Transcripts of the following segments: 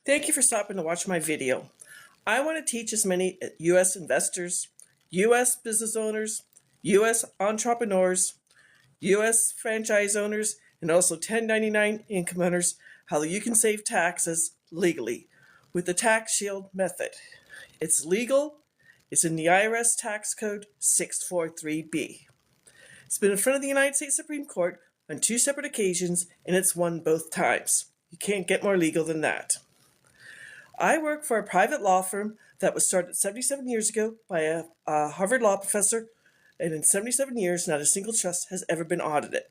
Thank you for stopping to watch my video. I want to teach as many U.S. investors, U.S. business owners, U.S. entrepreneurs, U.S. franchise owners, and also 1099 income owners how you can save taxes legally with the Tax Shield Method. It's legal. It's in the IRS Tax Code 643B. It's been in front of the United States Supreme Court on 2 separate occasions, and it's won both times. You can't get more legal than that. I work for a private law firm that was started 77 years ago by a Harvard law professor, and in 77 years, not a single trust has ever been audited.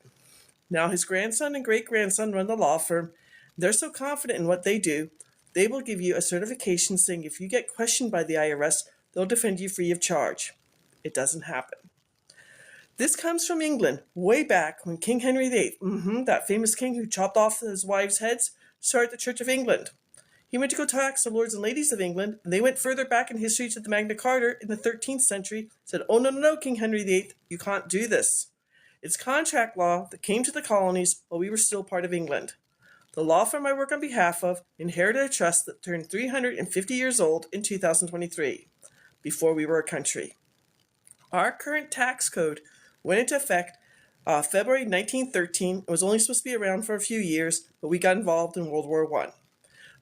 Now his grandson and great-grandson run the law firm. They're so confident in what they do, they will give you a certification saying if you get questioned by the IRS, they'll defend you free of charge. It doesn't happen. This comes from England, way back when King Henry VIII, that famous king who chopped off his wives' heads, started the Church of England. He went to go tax the lords and ladies of England, and they went further back in history to the Magna Carta in the 13th century, said, "Oh, no, King Henry VIII, you can't do this." It's contract law that came to the colonies while we were still part of England. The law firm I work on behalf of inherited a trust that turned 350 years old in 2023, before we were a country. Our current tax code went into effect February 1913. It was only supposed to be around for a few years, but we got involved in World War I.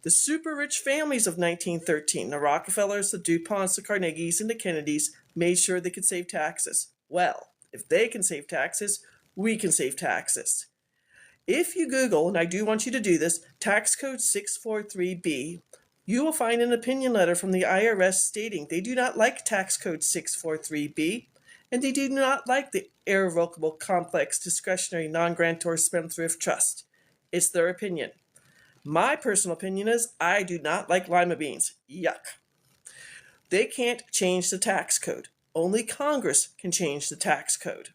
The super rich families of 1913, the Rockefellers, the DuPonts, the Carnegies, and the Kennedys, made sure they could save taxes. Well, if they can save taxes, we can save taxes. If you Google, and I do want you to do this, tax code 643B, you will find an opinion letter from the IRS stating they do not like tax code 643B, and they do not like the Irrevocable, Complex, Discretionary, Non-Grantor, Spendthrift Trust. It's their opinion. My personal opinion is I do not like lima beans. Yuck. They can't change the tax code. Only Congress can change the tax code.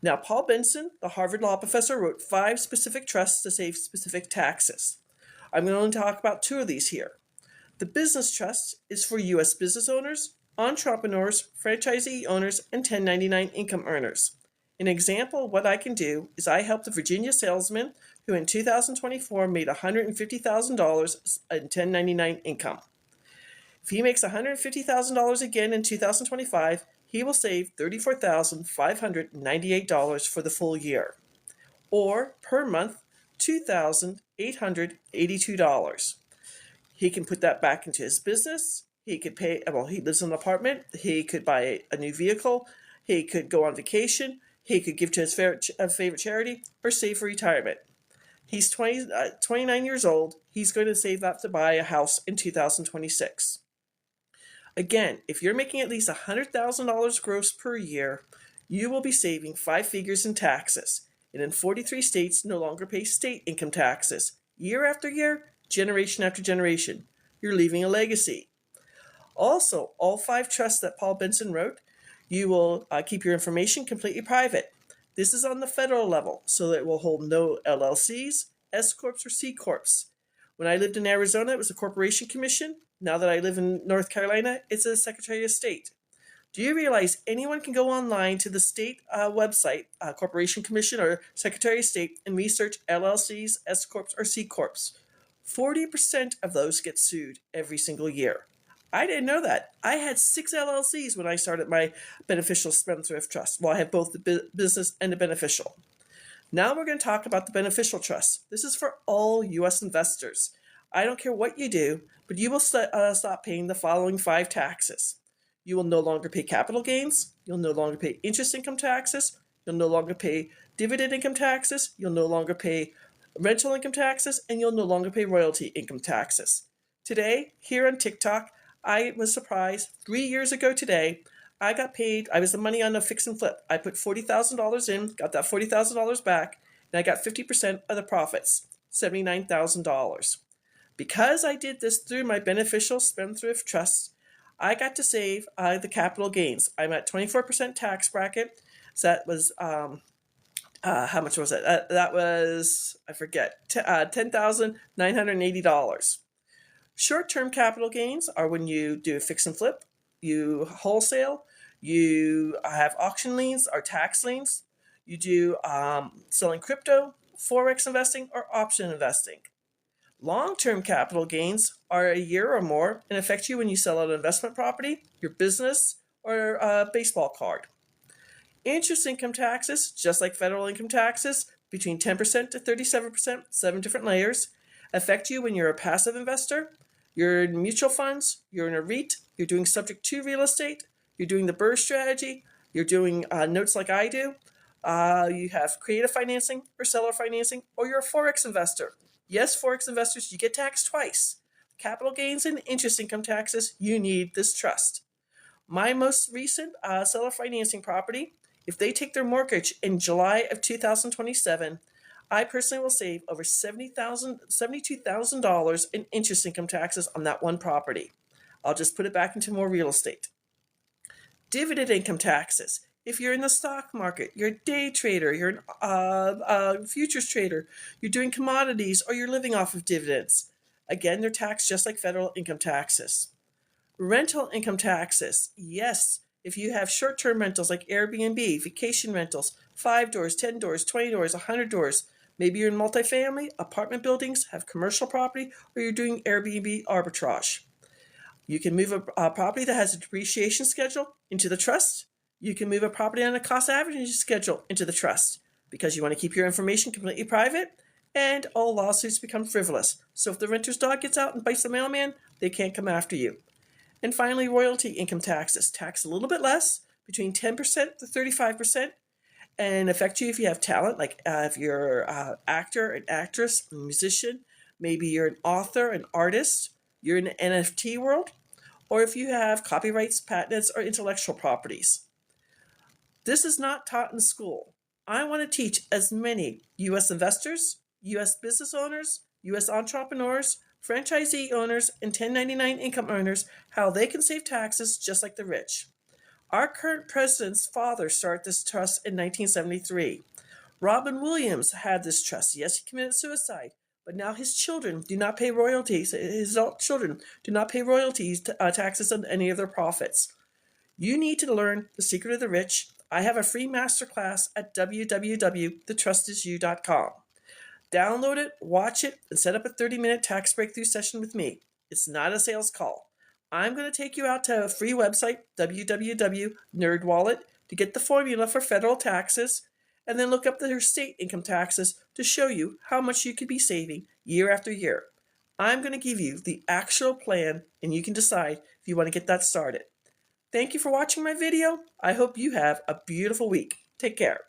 Now, Paul Benson, the Harvard law professor, wrote 5 specific trusts to save specific taxes. I'm going to only talk about 2 of these here. The business trust is for U.S. business owners, entrepreneurs, franchisee owners, and 1099 income earners. An example of what I can do is I helped a Virginia salesman who in 2024 made $150,000 in 1099 income. If he makes $150,000 again in 2025, he will save $34,598 for the full year, or per month, $2,882. He can put that back into his business. He could pay, well, he lives in an apartment. He could buy a new vehicle. He could go on vacation. He could give to his favorite charity or save for retirement. He's 29 years old. He's going to save that to buy a house in 2026. Again, if you're making at least $100,000 gross per year, you will be saving 5 figures in taxes. And in 43 states, no longer pay state income taxes. Year after year, generation after generation. You're leaving a legacy. Also, all 5 trusts that Paul Benson wrote, you will keep your information completely private. This is on the federal level, so that it will hold no LLCs, S Corps, or C Corps. When I lived in Arizona, it was a corporation commission. Now that I live in North Carolina, it's a Secretary of State. Do you realize anyone can go online to the state website, Corporation Commission or Secretary of State, and research LLCs, S Corps, or C Corps? 40% of those get sued every single year. I didn't know that. I had 6 LLCs when I started my Beneficial Spendthrift Trust. Well, I have both the business and the beneficial. Now we're going to talk about the beneficial trust. This is for all U.S. investors. I don't care what you do, but you will stop paying the following 5 taxes. You will no longer pay capital gains. You'll no longer pay interest income taxes. You'll no longer pay dividend income taxes. You'll no longer pay rental income taxes, and you'll no longer pay royalty income taxes. Today, here on TikTok, I was surprised. 3 years ago today, I got paid. I was the money on a fix and flip. I put $40,000 in, got that $40,000 back, and I got 50% of the profits, $79,000. Because I did this through my Beneficial Spendthrift Trust, I got to save the capital gains. I'm at 24% tax bracket. So that was, how much was it? That was, I forget, $10,980. Short-term capital gains are when you do a fix and flip, you wholesale, you have auction liens or tax liens, you do selling crypto, forex investing, or option investing. Long-term capital gains are a year or more and affect you when you sell an investment property, your business, or a baseball card. Interest income taxes, just like federal income taxes, between 10% to 37%, 7 different layers, affect you when you're a passive investor, you're in mutual funds, you're in a REIT, you're doing subject to real estate, you're doing the BRRRR strategy, you're doing notes like I do, you have creative financing or seller financing, or you're a forex investor. Yes, forex investors, you get taxed twice. Capital gains and interest income taxes, you need this trust. My most recent seller financing property, if they take their mortgage in July of 2027, I personally will save over $72,000 in interest income taxes on that one property. I'll just put it back into more real estate. Dividend income taxes. If you're in the stock market, you're a day trader, you're a futures trader, you're doing commodities, or you're living off of dividends. Again, they're taxed just like federal income taxes. Rental income taxes. Yes, if you have short-term rentals like Airbnb, vacation rentals, 5 doors, 10 doors, 20 doors, 100 doors. Maybe you're in multifamily, apartment buildings, have commercial property, or you're doing Airbnb arbitrage. You can move a property that has a depreciation schedule into the trust. You can move a property on a cost averaging schedule into the trust because you want to keep your information completely private, and all lawsuits become frivolous. So if the renter's dog gets out and bites the mailman, they can't come after you. And finally, royalty income taxes. Tax a little bit less, between 10% to 35%, and affect you if you have talent, like if you're an actor, an actress, a musician, maybe you're an author, an artist, you're in the NFT world, or if you have copyrights, patents, or intellectual properties. This is not taught in school. I want to teach as many U.S. investors, U.S. business owners, U.S. entrepreneurs, franchisee owners, and 1099 income earners how they can save taxes just like the rich. Our current president's father started this trust in 1973. Robin Williams had this trust. Yes, he committed suicide, but now his children do not pay royalties. His adult children do not pay royalties taxes on any of their profits. You need to learn the secret of the rich. I have a free masterclass at www.thetrustisyou.com. Download it, watch it, and set up a 30-minute tax breakthrough session with me. It's not a sales call. I'm going to take you out to a free website, www.nerdwallet, to get the formula for federal taxes, and then look up their state income taxes to show you how much you could be saving year after year. I'm going to give you the actual plan, and you can decide if you want to get that started. Thank you for watching my video. I hope you have a beautiful week. Take care.